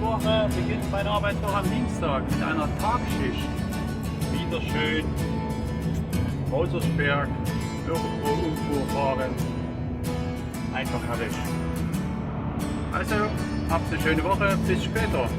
Arbeitswoche beginnt meine Arbeitswoche am Dienstag mit einer Tagschicht. Wieder schön Rosersberg, irgendwo fahren. Einfach herrlich. Also, habt eine schöne Woche, bis später.